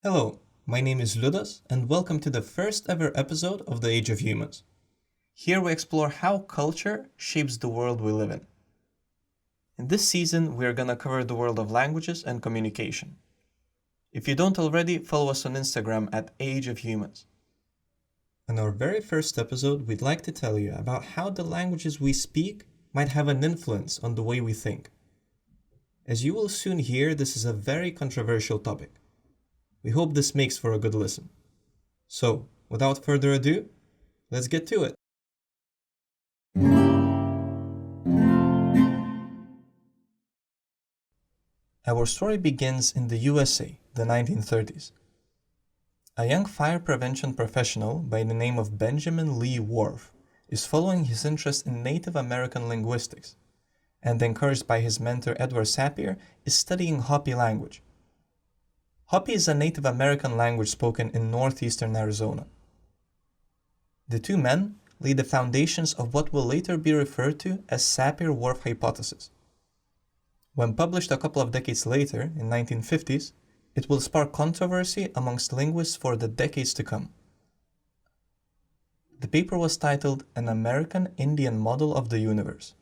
Hello, my name is Ludas, and welcome to the first ever episode of the Age of Humans. Here we explore how culture shapes the world we live in. In this season, we are going to cover the world of languages and communication. If you don't already, follow us on Instagram at Age of Humans. In our very first episode, we'd like to tell you about how the languages we speak might have an influence on the way we think. As you will soon hear, this is a very controversial topic. We hope this makes for a good listen. So, without further ado, let's get to it. Our story begins in the USA, the 1930s. A young fire prevention professional by the name of Benjamin Lee Whorf is following his interest in Native American linguistics, and encouraged by his mentor Edward Sapir, is studying Hopi language. Hopi is a Native American language spoken in northeastern Arizona. The two men lay the foundations of what will later be referred to as Sapir-Whorf hypothesis. When published a couple of decades later, in 1950s, it will spark controversy amongst linguists for the decades to come. The paper was titled An American Indian Model of the Universe.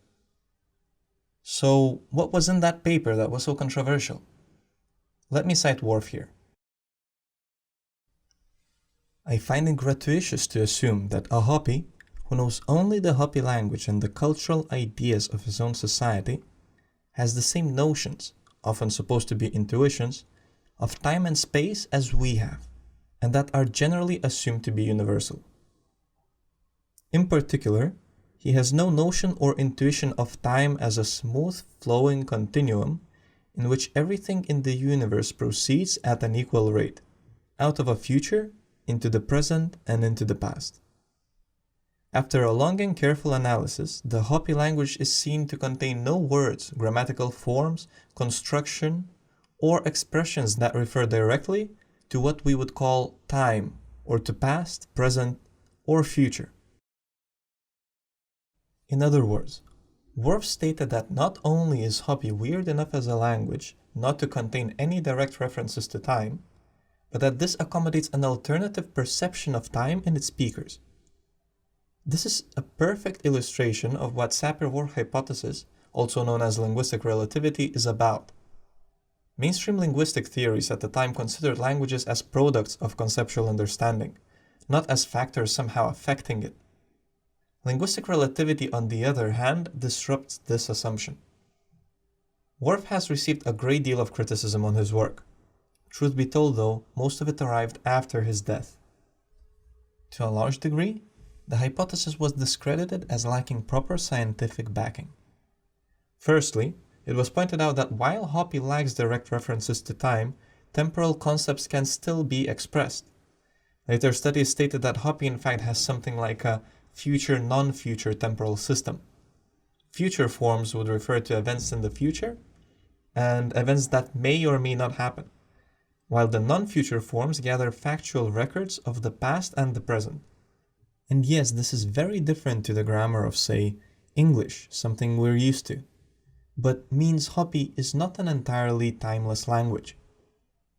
So, what was in that paper that was so controversial? Let me cite Whorf here. I find it gratuitous to assume that a Hopi, who knows only the Hopi language and the cultural ideas of his own society, has the same notions, often supposed to be intuitions, of time and space as we have, and that are generally assumed to be universal. In particular, he has no notion or intuition of time as a smooth flowing continuum in which everything in the universe proceeds at an equal rate, out of a future, into the present, and into the past. After a long and careful analysis, the Hopi language is seen to contain no words, grammatical forms, construction, or expressions that refer directly to what we would call time, or to past, present, or future. In other words, Whorf stated that not only is Hopi weird enough as a language not to contain any direct references to time, but that this accommodates an alternative perception of time in its speakers. This is a perfect illustration of what Sapir-Whorf hypothesis, also known as linguistic relativity, is about. Mainstream linguistic theories at the time considered languages as products of conceptual understanding, not as factors somehow affecting it. Linguistic relativity, on the other hand, disrupts this assumption. Whorf has received a great deal of criticism on his work. Truth be told, though, most of it arrived after his death. To a large degree, the hypothesis was discredited as lacking proper scientific backing. Firstly, it was pointed out that while Hopi lacks direct references to time, temporal concepts can still be expressed. Later studies stated that Hopi in fact has something like a future non-future temporal system. Future forms would refer to events in the future and events that may or may not happen, while the non-future forms gather factual records of the past and the present. And yes, this is very different to the grammar of, say, English, something we're used to, but means Hopi is not an entirely timeless language.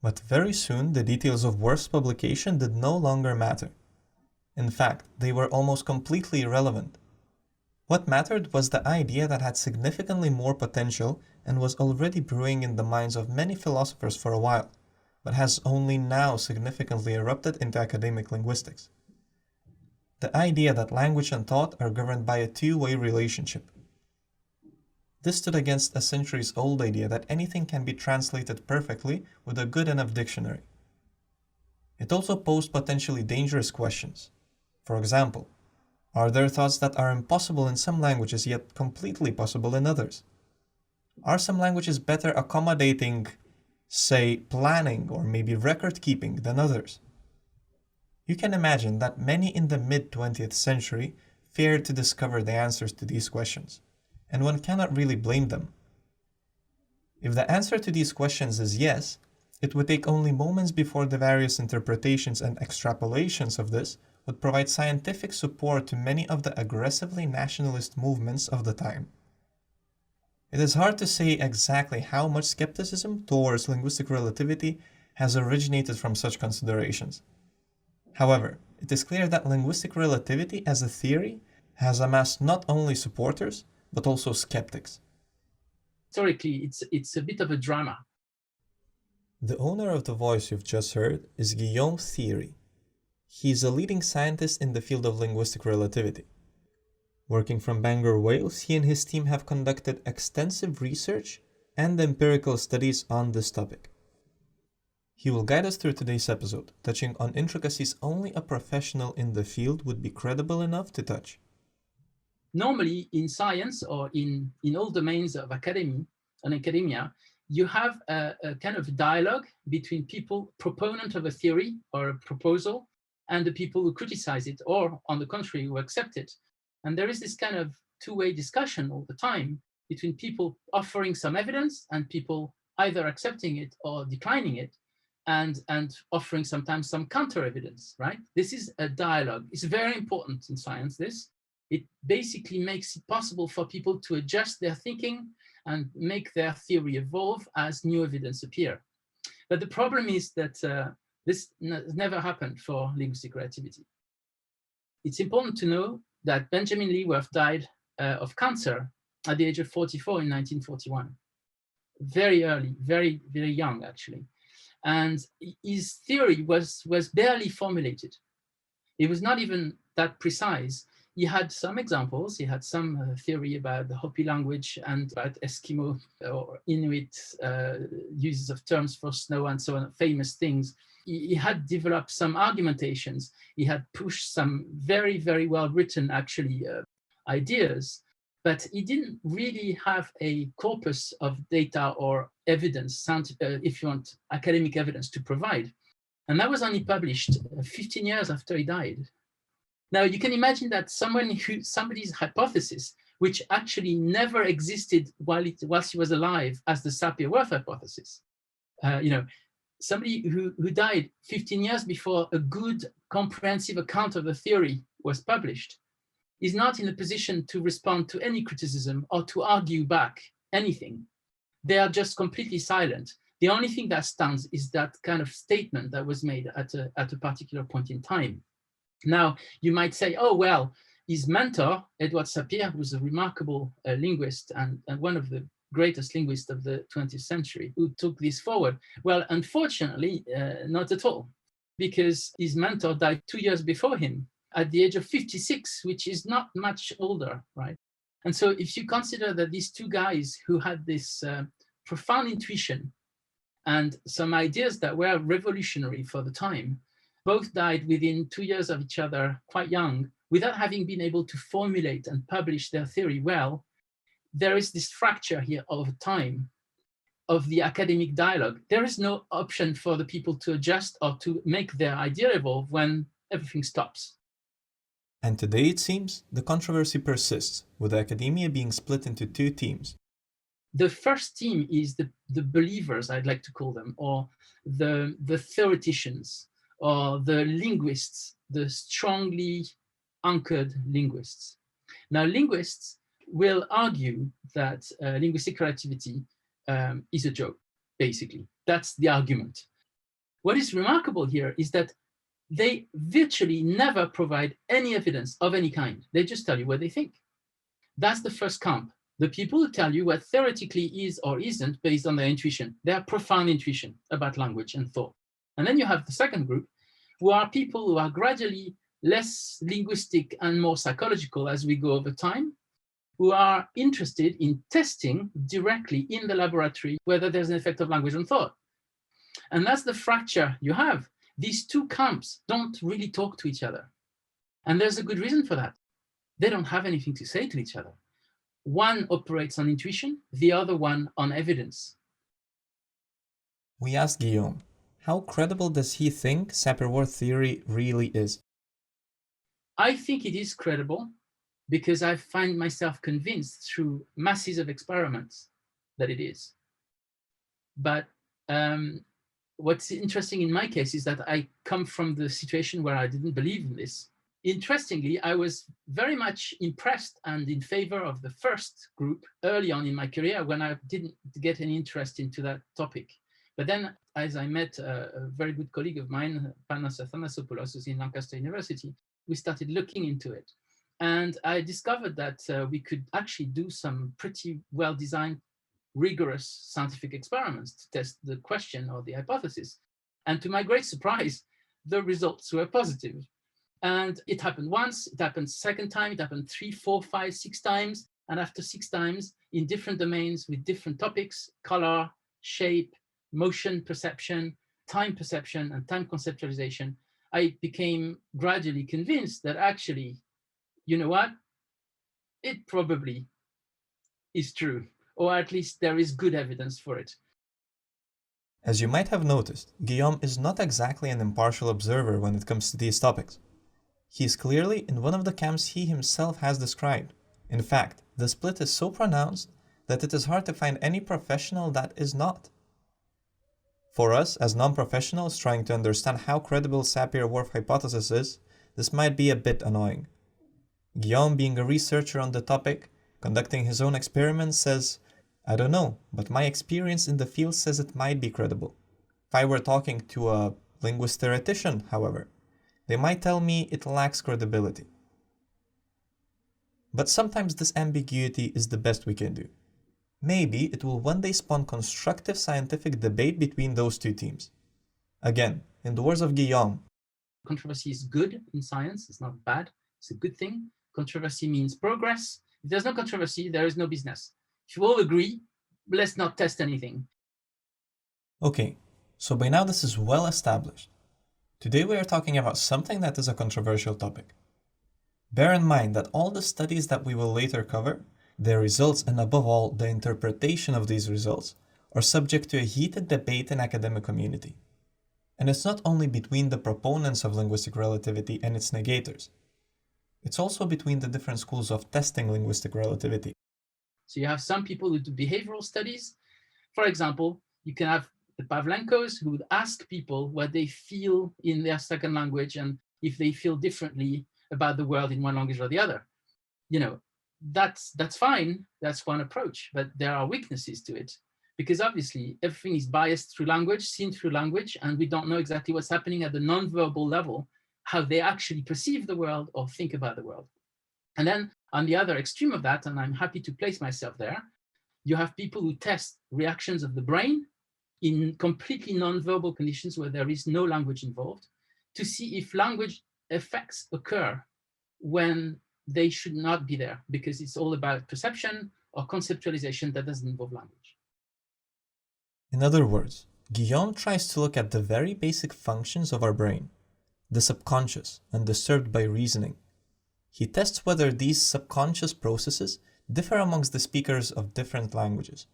But very soon the details of Whorf's publication did no longer matter. In fact, they were almost completely irrelevant. What mattered was the idea that had significantly more potential and was already brewing in the minds of many philosophers for a while, but has only now significantly erupted into academic linguistics. The idea that language and thought are governed by a two-way relationship. This stood against a centuries-old idea that anything can be translated perfectly with a good enough dictionary. It also posed potentially dangerous questions. For example, are there thoughts that are impossible in some languages yet completely possible in others? Are some languages better accommodating, say, planning or maybe record-keeping than others? You can imagine that many in the mid-20th century feared to discover the answers to these questions, and one cannot really blame them. If the answer to these questions is yes, it would take only moments before the various interpretations and extrapolations of this would provide scientific support to many of the aggressively nationalist movements of the time. It is hard to say exactly how much skepticism towards linguistic relativity has originated from such considerations. However, it is clear that linguistic relativity as a theory has amassed not only supporters, but also skeptics. Historically, it's a bit of a drama. The owner of the voice you've just heard is Guillaume Thierry. He is a leading scientist in the field of linguistic relativity. Working from Bangor, Wales, he and his team have conducted extensive research and empirical studies on this topic. He will guide us through today's episode, touching on intricacies only a professional in the field would be credible enough to touch. Normally, in science or in all domains of academia, you have a kind of dialogue between people, proponent of a theory or a proposal, and the people who criticize it, or on the contrary, who accept it. And there is this kind of two-way discussion all the time between people offering some evidence and people either accepting it or declining it, and offering sometimes some counter evidence, right? This is a dialogue. It's very important in science, this. It basically makes it possible for people to adjust their thinking and make their theory evolve as new evidence appear. But the problem is that this never happened for linguistic relativity. It's important to know that Benjamin Lee Wirth died of cancer at the age of 44 in 1941. Very early, very, very young, actually. And his theory was barely formulated. It was not even that precise. He had some examples. He had some theory about the Hopi language and about Eskimo or Inuit uses of terms for snow and so on, famous things. He had developed some argumentations. He had pushed some very, very well written, actually, ideas, but he didn't really have a corpus of data or evidence, if you want, academic evidence to provide. And that was only published 15 years after he died. Now, you can imagine that somebody's hypothesis, which actually never existed whilst he was alive as the Sapir-Whorf hypothesis, somebody who died 15 years before a good comprehensive account of the theory was published, is not in a position to respond to any criticism or to argue back anything. They are just completely silent. The only thing that stands is that kind of statement that was made at a particular point in time. Now, you might say, oh, well, his mentor, Edward Sapir, was a remarkable linguist and one of the greatest linguists of the 20th century who took this forward. Well, unfortunately, not at all, because his mentor died 2 years before him at the age of 56, which is not much older, right? And so if you consider that these two guys who had this profound intuition and some ideas that were revolutionary for the time, both died within 2 years of each other, quite young, without having been able to formulate and publish their theory well, there is this fracture here over time of the academic dialogue. There is no option for the people to adjust or to make their idea evolve when everything stops. And today, it seems, the controversy persists, with academia being split into two teams. The first team is the believers, I'd like to call them, or the theoreticians, or the linguists, the strongly anchored linguists. Now, linguists will argue that linguistic relativity is a joke, basically. That's the argument. What is remarkable here is that they virtually never provide any evidence of any kind. They just tell you what they think. That's the first camp. The people who tell you what theoretically is or isn't based on their intuition, their profound intuition about language and thought. And then you have the second group, who are people who are gradually less linguistic and more psychological as we go over time, who are interested in testing directly in the laboratory whether there's an effect of language on thought. And that's the fracture you have. These two camps don't really talk to each other. And there's a good reason for that. They don't have anything to say to each other. One operates on intuition, the other one on evidence. We asked Guillaume, how credible does he think Sapir-Whorf theory really is? I think it is credible because I find myself convinced through masses of experiments that it is. But what's interesting in my case is that I come from the situation where I didn't believe in this. Interestingly, I was very much impressed and in favor of the first group early on in my career when I didn't get any interest into that topic. But then, as I met a very good colleague of mine, Panos Athanasopoulos, who's in Lancaster University, we started looking into it. And I discovered that we could actually do some pretty well-designed, rigorous scientific experiments to test the question or the hypothesis. And to my great surprise, the results were positive. And it happened once, it happened second time, it happened 3, 4, 5, 6 times. And after 6 times in different domains with different topics, color, shape, motion perception, time perception, and time conceptualization, I became gradually convinced that actually, you know what? It probably is true, or at least there is good evidence for it. As you might have noticed, Guillaume is not exactly an impartial observer when it comes to these topics. He is clearly in one of the camps he himself has described. In fact, the split is so pronounced that it is hard to find any professional that is not. For us, as non-professionals trying to understand how credible Sapir-Whorf hypothesis is, this might be a bit annoying. Guillaume, being a researcher on the topic, conducting his own experiments, says, "I don't know, but my experience in the field says it might be credible." If I were talking to a linguist theoretician, however, they might tell me it lacks credibility. But sometimes this ambiguity is the best we can do. Maybe it will one day spawn constructive scientific debate between those two teams. Again, in the words of Guillaume, controversy is good in science, it's not bad, it's a good thing. Controversy means progress. If there's no controversy, there is no business. If you all agree, let's not test anything. Okay, so by now this is well established. Today we are talking about something that is a controversial topic. Bear in mind that all the studies that we will later cover, their results and above all the interpretation of these results, are subject to a heated debate in academic community. And it's not only between the proponents of linguistic relativity and its negators. It's also between the different schools of testing linguistic relativity. So you have some people who do behavioral studies. For example, you can have the Pavlenkos who would ask people what they feel in their second language and if they feel differently about the world in one language or the other. You know, that's fine. That's one approach, but there are weaknesses to it because obviously everything is biased through language, seen through language, and we don't know exactly what's happening at the non-verbal level, how they actually perceive the world or think about the world. And then on the other extreme of that, and I'm happy to place myself there, you have people who test reactions of the brain in completely non-verbal conditions where there is no language involved to see if language effects occur when they should not be there because it's all about perception or conceptualization that doesn't involve language. In other words, Guillaume tries to look at the very basic functions of our brain, the subconscious, undisturbed by reasoning. He tests whether these subconscious processes differ amongst the speakers of different languages.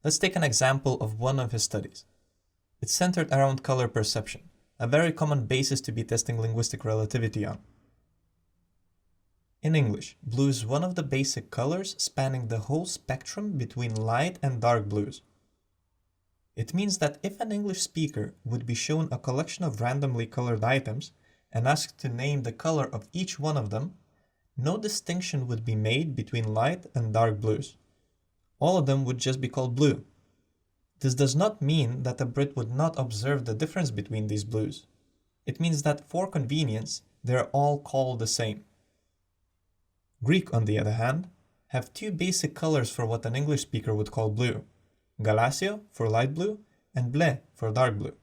Let's take an example of one of his studies. It's centered around color perception, a very common basis to be testing linguistic relativity on. In English, blue is one of the basic colors spanning the whole spectrum between light and dark blues. It means that if an English speaker would be shown a collection of randomly colored items and asked to name the color of each one of them, no distinction would be made between light and dark blues. All of them would just be called blue. This does not mean that a Brit would not observe the difference between these blues. It means that for convenience, they are all called the same. Greek, on the other hand, have two basic colors for what an English speaker would call blue: galasio for light blue and ble for dark blue.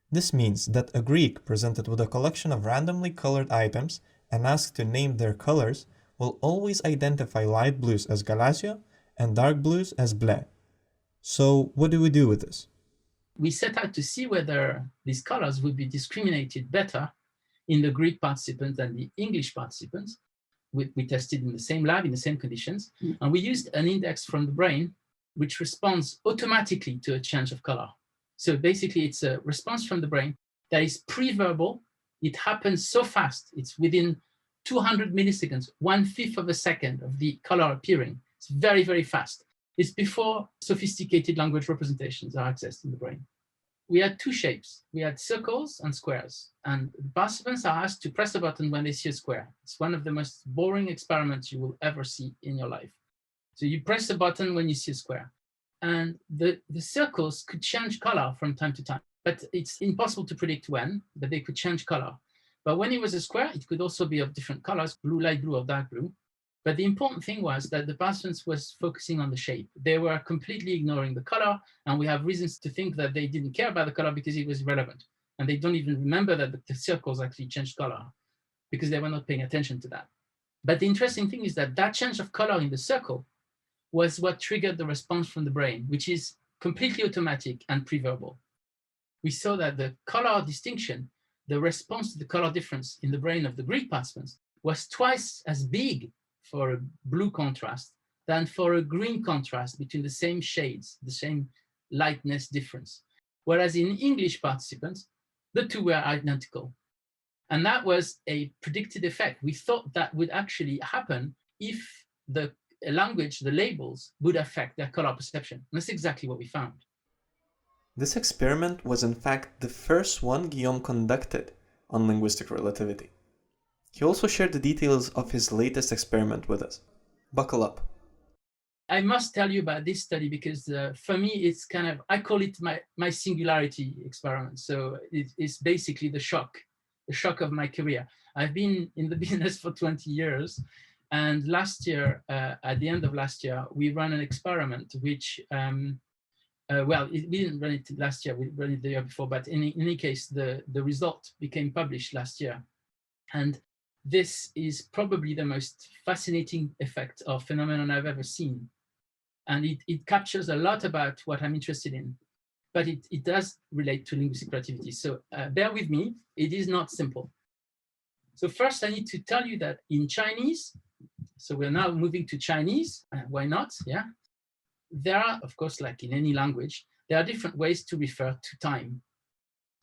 This means that a Greek presented with a collection of randomly colored items and asked to name their colors will always identify light blues as galasio and dark blues as ble. So what do we do with this? We set out to see whether these colors would be discriminated better in the Greek participants than the English participants. We tested in the same lab, in the same conditions, and we used an index from the brain which responds automatically to a change of color. So basically, it's a response from the brain that is pre-verbal. It happens so fast. It's within 200 milliseconds, 1/5 of a second of the color appearing. It's very, very fast. It's before sophisticated language representations are accessed in the brain. We had two shapes. We had circles and squares. And the participants are asked to press a button when they see a square. It's one of the most boring experiments you will ever see in your life. So you press a button when you see a square. and the circles could change color from time to time. But it's impossible to predict when, but they could change color. But when it was a square, it could also be of different colors, blue, light blue, or dark blue. But the important thing was that the participants was focusing on the shape. They were completely ignoring the color, and we have reasons to think that they didn't care about the color because it was irrelevant. And they don't even remember that the circles actually changed color because they were not paying attention to that. But the interesting thing is that that change of color in the circle was what triggered the response from the brain, which is completely automatic and pre-verbal. We saw that the color distinction, the response to the color difference in the brain of the Greek participants was twice as big for a blue contrast than for a green contrast between the same shades, the same lightness difference. Whereas in English participants, the two were identical. And that was a predicted effect. We thought that would actually happen if the language, the labels, would affect their color perception. And that's exactly what we found. This experiment was in fact the first one Guillaume conducted on linguistic relativity. He also shared the details of his latest experiment with us. Buckle up. I must tell you about this study because for me, it's kind of, I call it my singularity experiment. So it's basically the shock of my career. I've been in the business for 20 years. And last year, at the end of last year, we ran an experiment which, we didn't run it last year, we ran it the year before, but in any case, the result became published last year. And this is probably the most fascinating effect or phenomenon I've ever seen. And it captures a lot about what I'm interested in, but it does relate to linguistic relativity. So bear with me, it is not simple. So first I need to tell you that in Chinese, so we're now moving to Chinese, why not, yeah? There are, of course, like in any language, there are different ways to refer to time.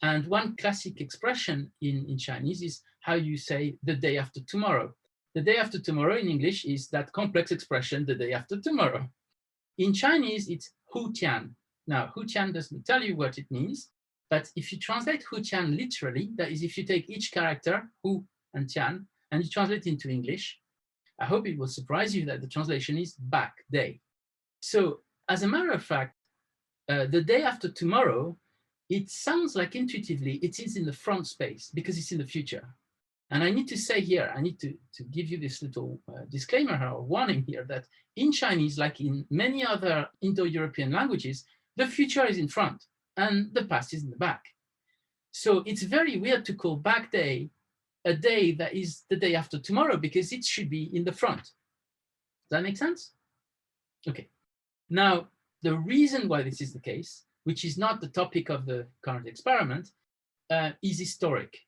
And one classic expression in Chinese is how you say the day after tomorrow. The day after tomorrow in English is that complex expression, the day after tomorrow. In Chinese, it's hu tian. Now, hu tian doesn't tell you what it means, but if you translate hu tian literally, that is, if you take each character, hu and tian, and you translate it into English, I hope it will surprise you that the translation is back day. So, as a matter of fact, the day after tomorrow, it sounds like intuitively it is in the front space because it's in the future. And I need to say here, I need to give you this little disclaimer or warning here that in Chinese, like in many other Indo-European languages, the future is in front and the past is in the back. So it's very weird to call back day a day that is the day after tomorrow because it should be in the front. Does that make sense? Okay. Now, the reason why this is the case, which is not the topic of the current experiment, is historic.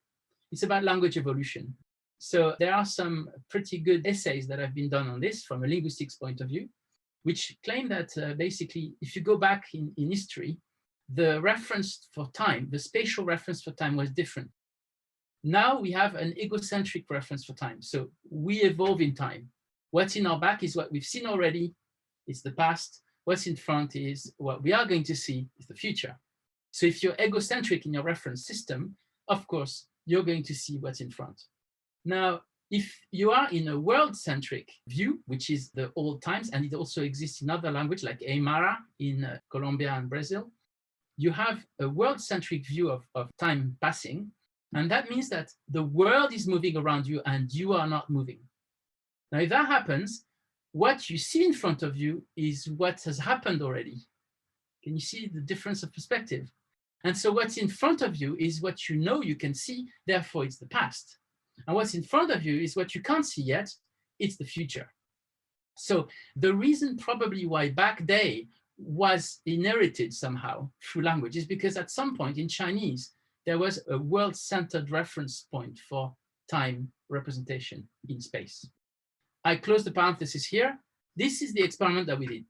It's about language evolution. So there are some pretty good essays that have been done on this from a linguistics point of view, which claim that basically, if you go back in history, the reference for time, the spatial reference for time was different. Now we have an egocentric reference for time. So we evolve in time. What's in our back is what we've seen already. It's the past. What's in front is what we are going to see is the future. So if you're egocentric in your reference system, of course, you're going to see what's in front. Now, if you are in a world-centric view, which is the old times, and it also exists in other languages like Aymara in Colombia and Brazil, you have a world-centric view of time passing, and that means that the world is moving around you and you are not moving. Now, if that happens, what you see in front of you is what has happened already. Can you see the difference of perspective? And so what's in front of you is what you know you can see, therefore it's the past. And what's in front of you is what you can't see yet, it's the future. So the reason probably why back day was inherited somehow through language is because at some point in Chinese, there was a world-centered reference point for time representation in space. I close the parenthesis here. This is the experiment that we did.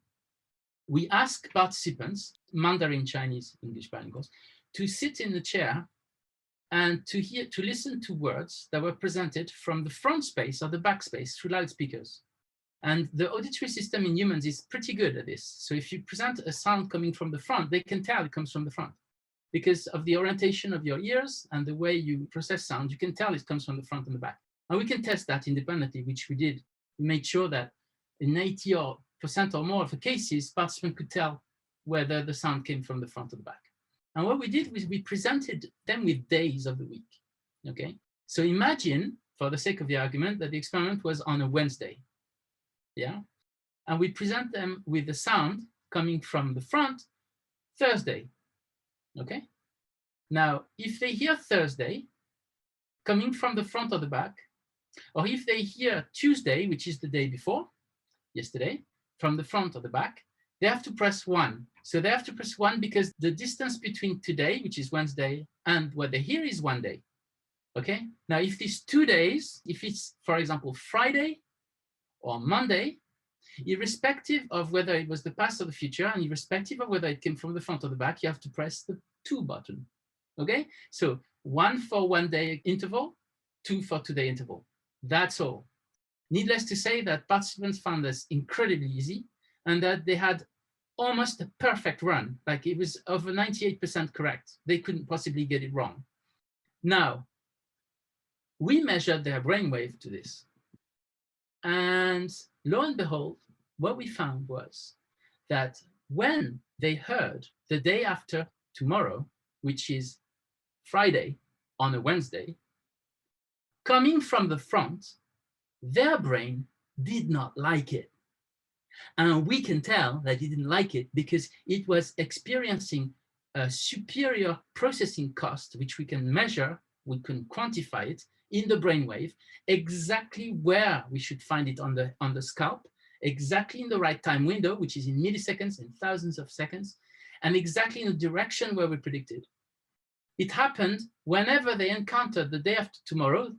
We asked participants, Mandarin, Chinese, English bilinguals, to sit in the chair and to listen to words that were presented from the front space or the back space through loudspeakers. And the auditory system in humans is pretty good at this. So if you present a sound coming from the front, they can tell it comes from the front. Because of the orientation of your ears and the way you process sound, you can tell it comes from the front and the back. And we can test that independently, which we did. We made sure that in 80% or more of the cases, participants could tell whether the sound came from the front or the back. And what we did was we presented them with days of the week. Okay, so imagine, for the sake of the argument, that the experiment was on a Wednesday. Yeah, and we present them with the sound coming from the front Thursday. Okay, now if they hear Thursday coming from the front or the back, or if they hear Tuesday, which is the day before, yesterday, from the front or the back, they have to press 1. So they have to press 1 because the distance between today, which is Wednesday, and what they hear is 1 day. Okay, now if these 2 days, if it's, for example, Friday or Monday, irrespective of whether it was the past or the future, and irrespective of whether it came from the front or the back, you have to press the 2 button. Okay, so 1 for 1 day interval, 2 for 2 day interval. That's all. Needless to say that participants found this incredibly easy and that they had almost a perfect run. Like it was over 98% correct. They couldn't possibly get it wrong. Now, we measured their brainwave to this. And lo and behold, what we found was that when they heard the day after tomorrow, which is Friday on a Wednesday, coming from the front, their brain did not like it. And we can tell that it didn't like it because it was experiencing a superior processing cost, which we can measure, we can quantify it in the brainwave, exactly where we should find it on the scalp, exactly in the right time window, which is in milliseconds and thousands of seconds, and exactly in the direction where we predicted. It happened whenever they encountered the day after tomorrow,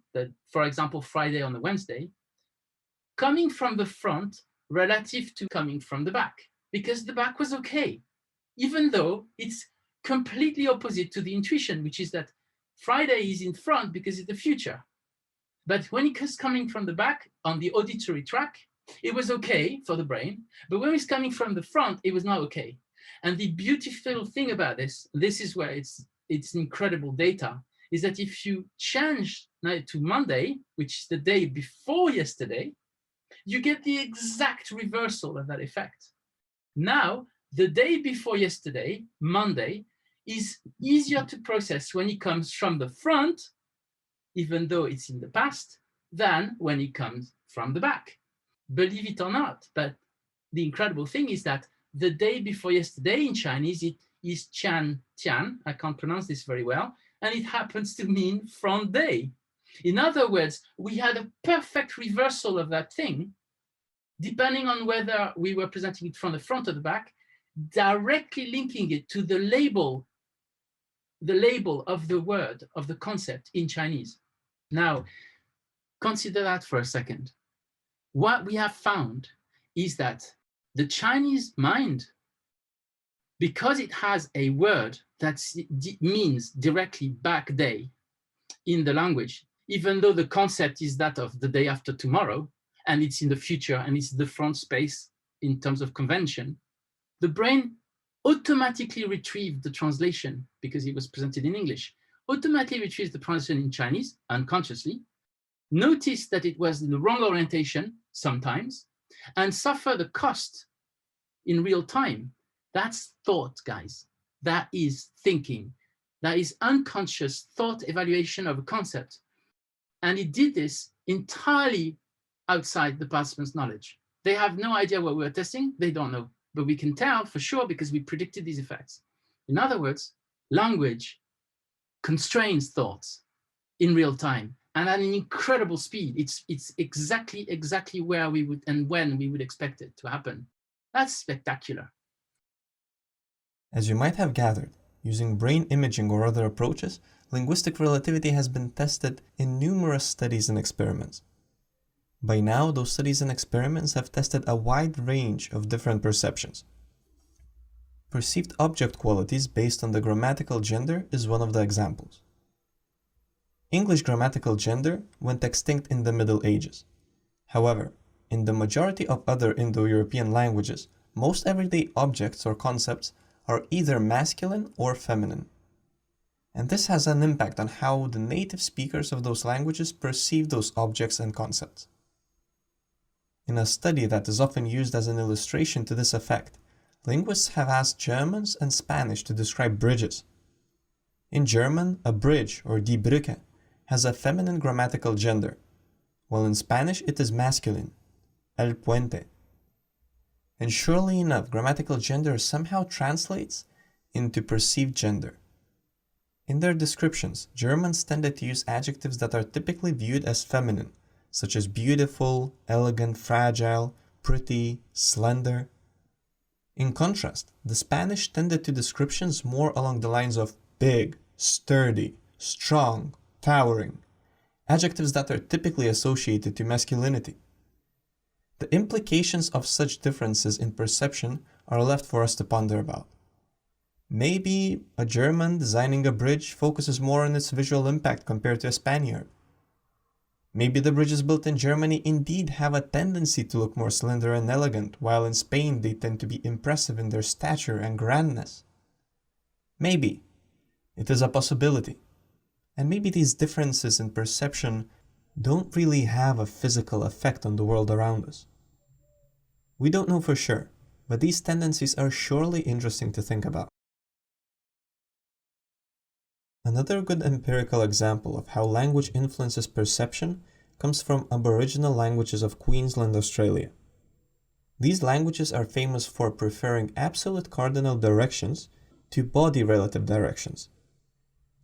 for example, Friday on the Wednesday, coming from the front relative to coming from the back, because the back was okay, even though it's completely opposite to the intuition, which is that Friday is in front because it's the future. But when it was coming from the back on the auditory track, it was okay for the brain, but when it's coming from the front, it was not okay. And the beautiful thing about this is where it's incredible data, is that if you change to Monday, which is the day before yesterday, you get the exact reversal of that effect. Now, the day before yesterday, Monday, is easier to process when it comes from the front, even though it's in the past, than when it comes from the back. Believe it or not, but the incredible thing is that the day before yesterday in Chinese, it is Tian Tian. I can't pronounce this very well, and it happens to mean front day. In other words, we had a perfect reversal of that thing, depending on whether we were presenting it from the front or the back, directly linking it to the label of the word, of the concept in Chinese. Now, consider that for a second. What we have found is that the Chinese mind, because it has a word that means directly back day in the language, even though the concept is that of the day after tomorrow, and it's in the future, and it's the front space in terms of convention, the brain automatically retrieved the translation, because it was presented in English, automatically retrieves the translation in Chinese unconsciously, noticed that it was in the wrong orientation sometimes, and suffer the cost in real time. That's thought, guys. That is thinking. That is unconscious thought evaluation of a concept. And it did this entirely outside the participants' knowledge. They have no idea what we were testing. They don't know. But we can tell for sure because we predicted these effects. In other words, language constrains thoughts in real time and at an incredible speed. It's exactly where we would and when we would expect it to happen. That's spectacular. As you might have gathered, using brain imaging or other approaches, linguistic relativity has been tested in numerous studies and experiments. By now, those studies and experiments have tested a wide range of different perceptions. Perceived object qualities based on the grammatical gender is one of the examples. English grammatical gender went extinct in the Middle Ages. However, in the majority of other Indo-European languages, most everyday objects or concepts are either masculine or feminine. And this has an impact on how the native speakers of those languages perceive those objects and concepts. In a study that is often used as an illustration to this effect, linguists have asked Germans and Spanish to describe bridges. In German, a bridge, or die Brücke, has a feminine grammatical gender, while in Spanish it is masculine, el puente. And surely enough, grammatical gender somehow translates into perceived gender. In their descriptions, Germans tended to use adjectives that are typically viewed as feminine, such as beautiful, elegant, fragile, pretty, slender. In contrast, the Spanish tended to descriptions more along the lines of big, sturdy, strong, towering, adjectives that are typically associated to masculinity. The implications of such differences in perception are left for us to ponder about. Maybe a German designing a bridge focuses more on its visual impact compared to a Spaniard. Maybe the bridges built in Germany indeed have a tendency to look more slender and elegant, while in Spain they tend to be impressive in their stature and grandness. Maybe. It is a possibility. And maybe these differences in perception don't really have a physical effect on the world around us. We don't know for sure, but these tendencies are surely interesting to think about. Another good empirical example of how language influences perception comes from Aboriginal languages of Queensland, Australia. These languages are famous for preferring absolute cardinal directions to body relative directions.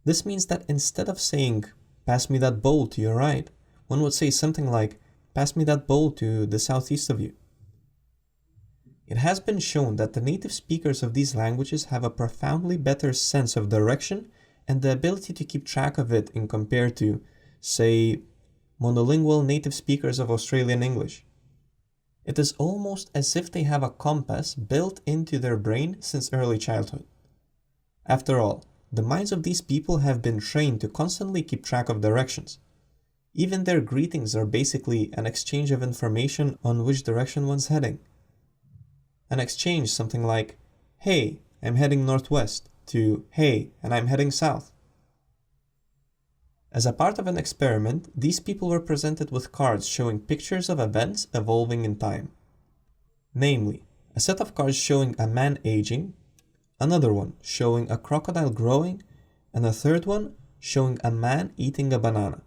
This means that instead of saying, "Pass me that bowl to your right," one would say something like, "Pass me that bowl to the southeast of you." It has been shown that the native speakers of these languages have a profoundly better sense of direction and the ability to keep track of it in compared to, say, monolingual native speakers of Australian English. It is almost as if they have a compass built into their brain since early childhood. After all, the minds of these people have been trained to constantly keep track of directions. Even their greetings are basically an exchange of information on which direction one's heading. An exchange something like, "Hey, I'm heading northwest," to "Hey, and I'm heading south." As a part of an experiment, these people were presented with cards showing pictures of events evolving in time. Namely, a set of cards showing a man aging, another one showing a crocodile growing, and a third one showing a man eating a banana.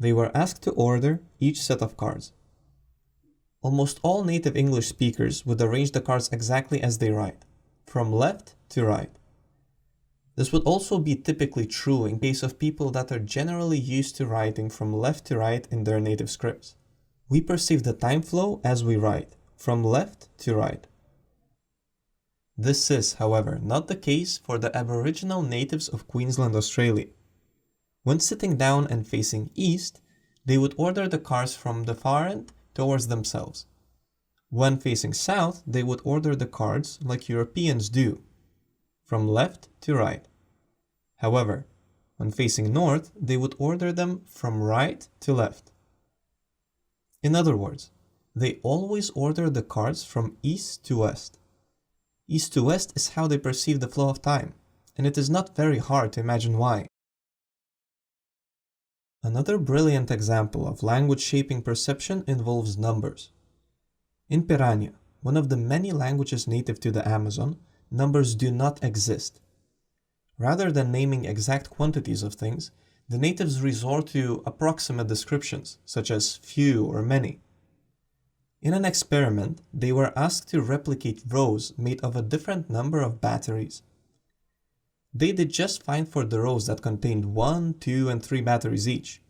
They were asked to order each set of cards. Almost all native English speakers would arrange the cards exactly as they write, from left to right. This would also be typically true in case of people that are generally used to writing from left to right in their native scripts. We perceive the time flow as we write, from left to right. This is, however, not the case for the Aboriginal natives of Queensland, Australia. When sitting down and facing east, they would order the cards from the far end towards themselves. When facing south, they would order the cards like Europeans do, from left to right. However, when facing north, they would order them from right to left. In other words, they always order the cards from east to west. East to west is how they perceive the flow of time, and it is not very hard to imagine why. Another brilliant example of language shaping perception involves numbers. In Piranha, one of the many languages native to the Amazon, numbers do not exist. Rather than naming exact quantities of things, the natives resort to approximate descriptions, such as few or many. In an experiment, they were asked to replicate rows made of a different number of batteries. They did just fine for the rows that contained 1, 2, and 3 batteries each.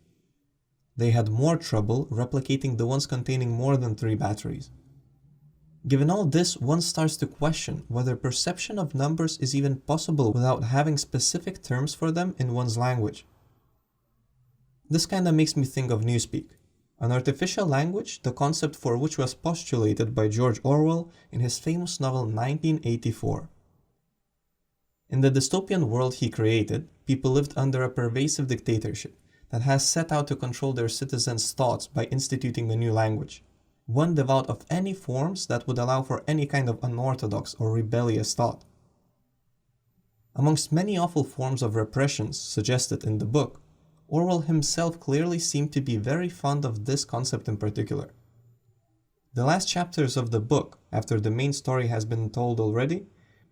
They had more trouble replicating the ones containing more than 3 batteries. Given all this, one starts to question whether perception of numbers is even possible without having specific terms for them in one's language. This kinda makes me think of Newspeak, an artificial language, the concept for which was postulated by George Orwell in his famous novel 1984. In the dystopian world he created, people lived under a pervasive dictatorship that has set out to control their citizens' thoughts by instituting a new language, one devoid of any forms that would allow for any kind of unorthodox or rebellious thought. Amongst many awful forms of repressions suggested in the book, Orwell himself clearly seemed to be very fond of this concept in particular. The last chapters of the book, after the main story has been told already,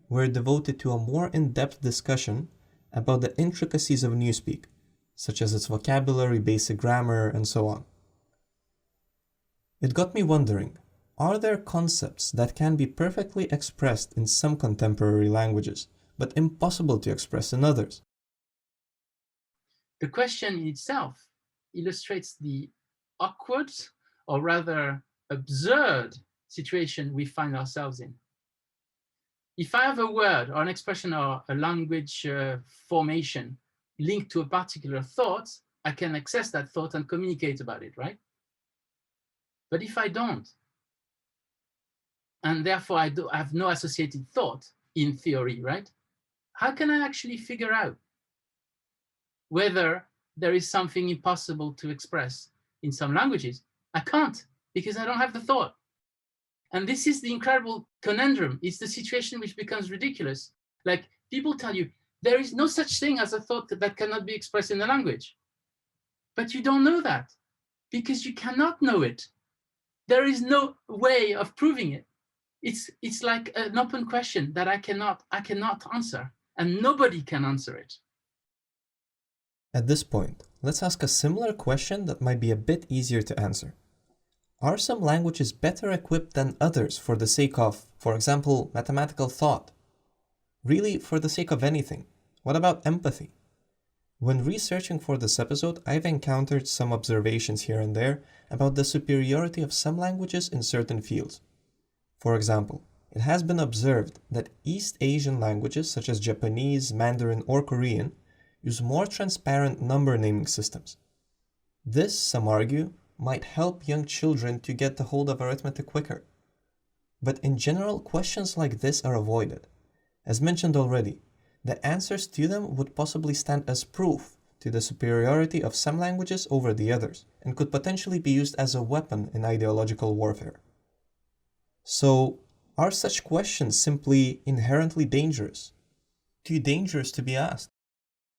were devoted to a more in-depth discussion about the intricacies of Newspeak, such as its vocabulary, basic grammar, and so on. It got me wondering, are there concepts that can be perfectly expressed in some contemporary languages, but impossible to express in others? The question in itself illustrates the awkward, or rather absurd, situation we find ourselves in. If I have a word or an expression or a language formation linked to a particular thought, I can access that thought and communicate about it, right? But if I don't, and therefore I have no associated thought in theory, right? How can I actually figure out whether there is something impossible to express in some languages? I can't, because I don't have the thought. And this is the incredible conundrum. It's the situation which becomes ridiculous. Like, people tell you, there is no such thing as a thought that cannot be expressed in a language. But you don't know that, because you cannot know it. There is no way of proving it. It's like an open question that I cannot answer, and nobody can answer it. At this point, let's ask a similar question that might be a bit easier to answer. Are some languages better equipped than others for the sake of, for example, mathematical thought? Really, for the sake of anything. What about empathy? When researching for this episode, I've encountered some observations here and there about the superiority of some languages in certain fields. For example, it has been observed that East Asian languages such as Japanese, Mandarin, or Korean use more transparent number naming systems. This, some argue, might help young children to get the hold of arithmetic quicker. But in general, questions like this are avoided. As mentioned already, the answers to them would possibly stand as proof to the superiority of some languages over the others, and could potentially be used as a weapon in ideological warfare. So, are such questions simply inherently dangerous? Too dangerous to be asked?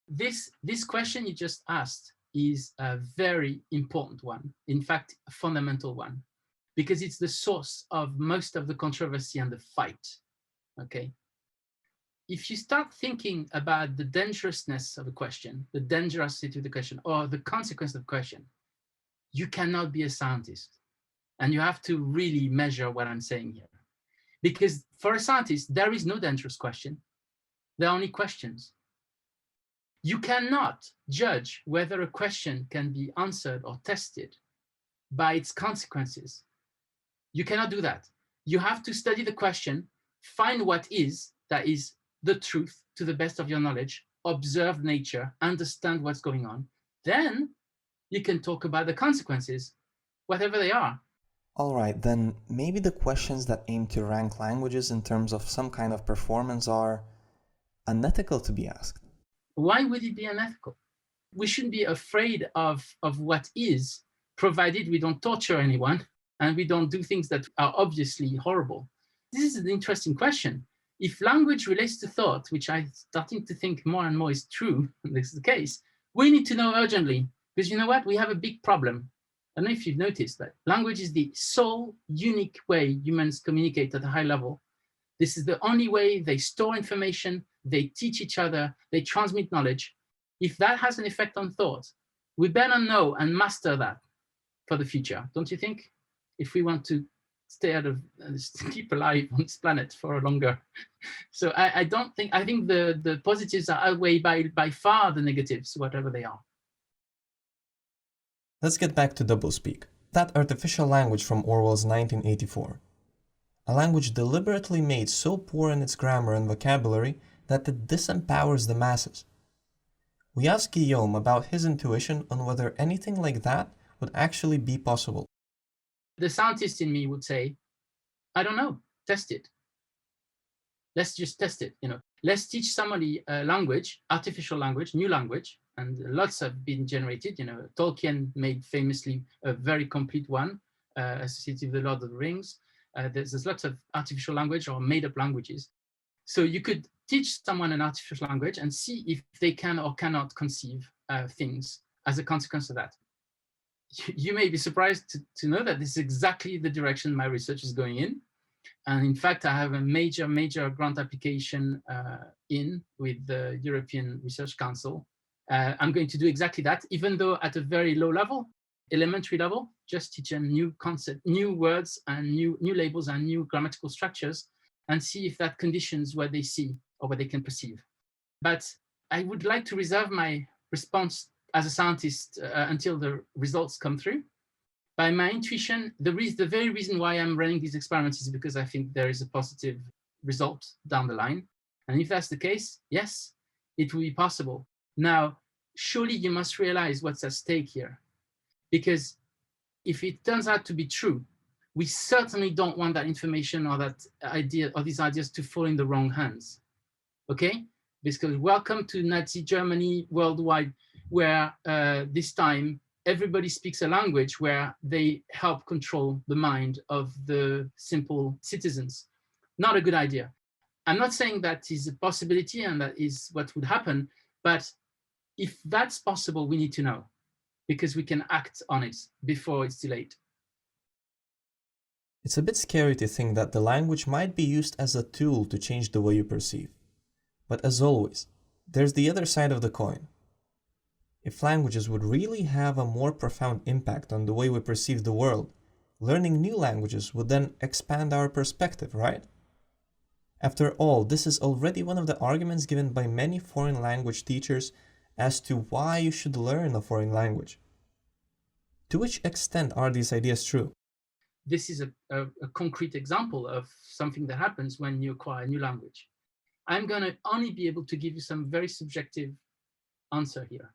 This question you just asked is a very important one, in fact, a fundamental one, because it's the source of most of the controversy and the fight, okay? If you start thinking about the dangerousness of a question, the dangerosity of the question, or the consequence of the question, you cannot be a scientist. And you have to really measure what I'm saying here. Because for a scientist, there is no dangerous question. There are only questions. You cannot judge whether a question can be answered or tested by its consequences. You cannot do that. You have to study the question, find what is, that is the truth to the best of your knowledge, observe nature, understand what's going on. Then you can talk about the consequences, whatever they are. Alright, then maybe the questions that aim to rank languages in terms of some kind of performance are unethical to be asked. Why would it be unethical? We shouldn't be afraid of what is, provided we don't torture anyone and we don't do things that are obviously horrible. This is an interesting question. If language relates to thought, which I'm starting to think more and more is true, and this is the case, we need to know urgently, because you know what? We have a big problem. I don't know if you've noticed that language is the sole unique way humans communicate at a high level. This is the only way they store information, they teach each other, they transmit knowledge. If that has an effect on thought, we better know and master that for the future, don't you think? If we want to stay out of, keep alive on this planet for longer. So I think the positives are outweighed by far the negatives, whatever they are. Let's get back to doublespeak, that artificial language from Orwell's 1984. A language deliberately made so poor in its grammar and vocabulary that it disempowers the masses. We asked Guillaume about his intuition on whether anything like that would actually be possible. The scientist in me would say, I don't know, test it. Let's just test it, Let's teach somebody a language, artificial language, new language, and lots have been generated. Tolkien made famously a very complete one associated with the Lord of the Rings. There's lots of artificial language or made-up languages. So you could teach someone an artificial language and see if they can or cannot conceive things as a consequence of that. you may be surprised to know that this is exactly the direction my research is going in. And in fact, I have a major grant application in with the European Research Council. I'm going to do exactly that, even though at a very low level, elementary level, just teach them new concepts, new words, and new labels and new grammatical structures, and see if that conditions what they see or what they can perceive. But I would like to reserve my response as a scientist until the results come through. By my intuition, the very reason why I'm running these experiments is because I think there is a positive result down the line. And if that's the case, yes, it will be possible. Now, surely you must realize what's at stake here. Because if it turns out to be true, we certainly don't want that information or that idea or these ideas to fall in the wrong hands. Okay? Because welcome to Nazi Germany worldwide, where this time everybody speaks a language where they help control the mind of the simple citizens. Not a good idea. I'm not saying that is a possibility and that is what would happen, but if that's possible, we need to know, because we can act on it before it's too late. It's a bit scary to think that the language might be used as a tool to change the way you perceive. But as always, there's the other side of the coin. If languages would really have a more profound impact on the way we perceive the world, learning new languages would then expand our perspective, right? After all, this is already one of the arguments given by many foreign language teachers as to why you should learn a foreign language. To which extent are these ideas true? This is a concrete example of something that happens when you acquire a new language. I'm going to only be able to give you some very subjective answer here.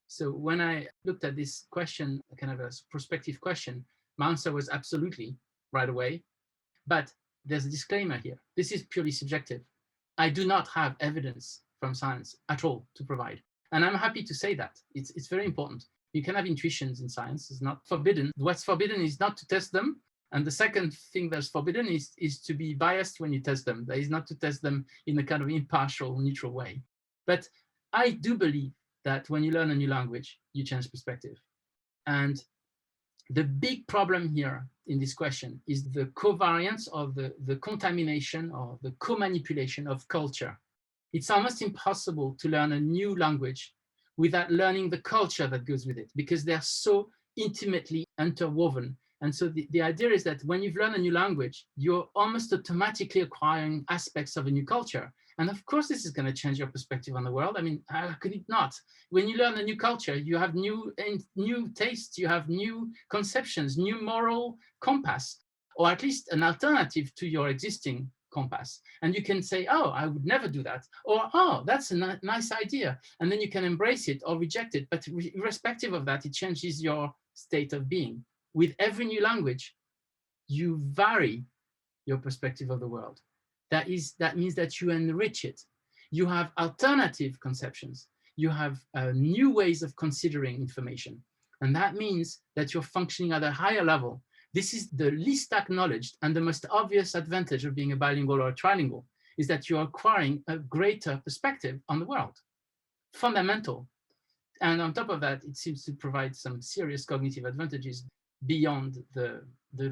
So when I looked at this question, kind of a prospective question, my answer was absolutely right away. But there's a disclaimer here. This is purely subjective. I do not have evidence from science at all to provide. And I'm happy to say that. It's very important. You can have intuitions in science. It's not forbidden. What's forbidden is not to test them. And the second thing that's forbidden is to be biased when you test them. That is not to test them in a kind of impartial, neutral way. But I do believe that when you learn a new language, you change perspective. And the big problem here in this question is the covariance or the contamination or the co-manipulation of culture. It's almost impossible to learn a new language without learning the culture that goes with it, because they're so intimately interwoven. And so the idea is that when you've learned a new language, you're almost automatically acquiring aspects of a new culture. And of course, this is going to change your perspective on the world. I mean, how could it not? When you learn a new culture, you have new tastes, you have new conceptions, new moral compass, or at least an alternative to your existing compass. And you can say, oh, I would never do that. Or, oh, that's a nice idea. And then you can embrace it or reject it. But irrespective of that, it changes your state of being. With every new language, you vary your perspective of the world. That means that you enrich it. You have alternative conceptions. You have new ways of considering information. And that means that you're functioning at a higher level. This is the least acknowledged and the most obvious advantage of being a bilingual or a trilingual, is that you're acquiring a greater perspective on the world. Fundamental. And on top of that, it seems to provide some serious cognitive advantages beyond the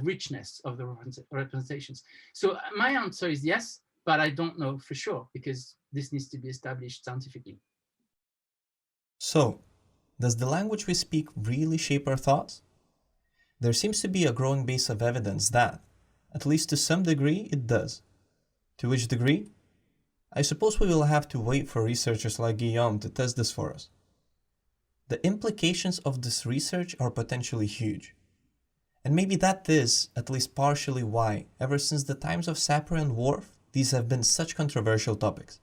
richness of the representations. So my answer is yes, but I don't know for sure, because this needs to be established scientifically. So, does the language we speak really shape our thoughts? There seems to be a growing base of evidence that, at least to some degree, it does. To which degree? I suppose we will have to wait for researchers like Guillaume to test this for us. The implications of this research are potentially huge. And maybe that is, at least partially, why, ever since the times of Sapir and Worf, these have been such controversial topics.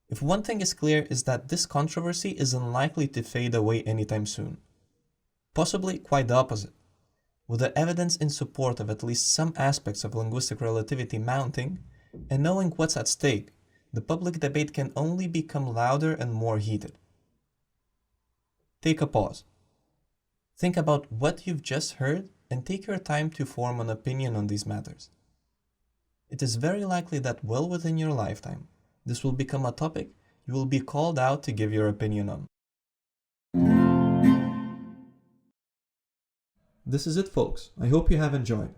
If one thing is clear, is that this controversy is unlikely to fade away anytime soon. Possibly quite the opposite. With the evidence in support of at least some aspects of linguistic relativity mounting, and knowing what's at stake, the public debate can only become louder and more heated. Take a pause. Think about what you've just heard and take your time to form an opinion on these matters. It is very likely that well within your lifetime, this will become a topic you will be called out to give your opinion on. This is it, folks. I hope you have enjoyed.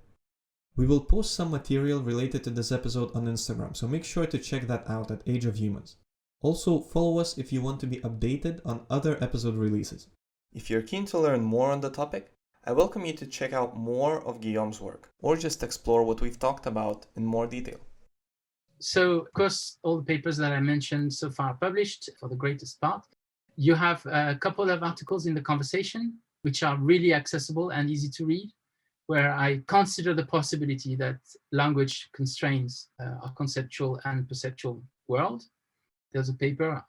We will post some material related to this episode on Instagram, so make sure to check that out at Age of Humans. Also, follow us if you want to be updated on other episode releases. If you're keen to learn more on the topic, I welcome you to check out more of Guillaume's work, or just explore what we've talked about in more detail. So, of course, all the papers that I mentioned so far are published for the greatest part. You have a couple of articles in the conversation, which are really accessible and easy to read, where I consider the possibility that language constrains our conceptual and perceptual world. There's a paper,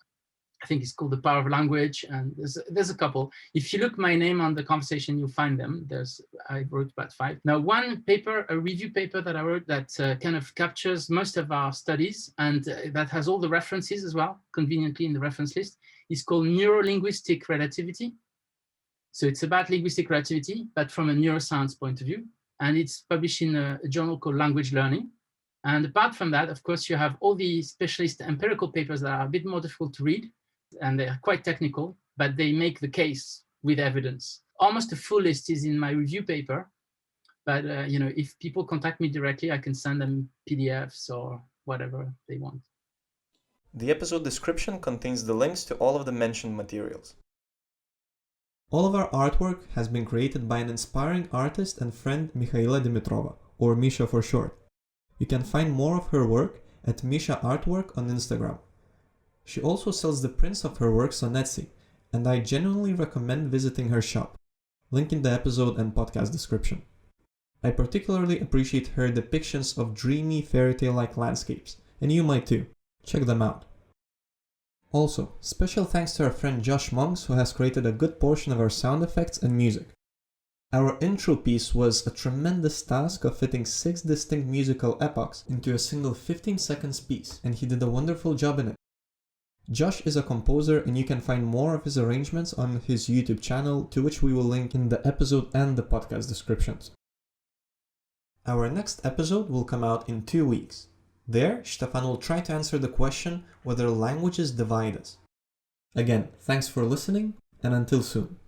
I think it's called The Power of Language, and there's a couple. If you look my name on the conversation, you'll find them. I wrote about 5. Now, one paper, a review paper that I wrote that kind of captures most of our studies and that has all the references as well, conveniently in the reference list, is called Neurolinguistic Relativity. So it's about linguistic relativity, but from a neuroscience point of view. And it's published in a journal called Language Learning. And apart from that, of course, you have all the specialist empirical papers that are a bit more difficult to read, and they are quite technical, but they make the case with evidence. Almost a full list is in my review paper, but if people contact me directly, I can send them PDFs or whatever they want. The episode description contains the links to all of the mentioned materials. All of our artwork has been created by an inspiring artist and friend, Mikhaila Dimitrova, or Misha for short. You can find more of her work at Misha Artwork on Instagram. She also sells the prints of her works on Etsy, and I genuinely recommend visiting her shop. Link in the episode and podcast description. I particularly appreciate her depictions of dreamy fairy tale-like landscapes, and you might too. Check them out. Also, special thanks to our friend Josh Monks, who has created a good portion of our sound effects and music. Our intro piece was a tremendous task of fitting 6 distinct musical epochs into a single 15 seconds piece, and he did a wonderful job in it. Josh is a composer, and you can find more of his arrangements on his YouTube channel, to which we will link in the episode and the podcast descriptions. Our next episode will come out in 2 weeks. There, Stefan will try to answer the question whether languages divide us. Again, thanks for listening, and until soon.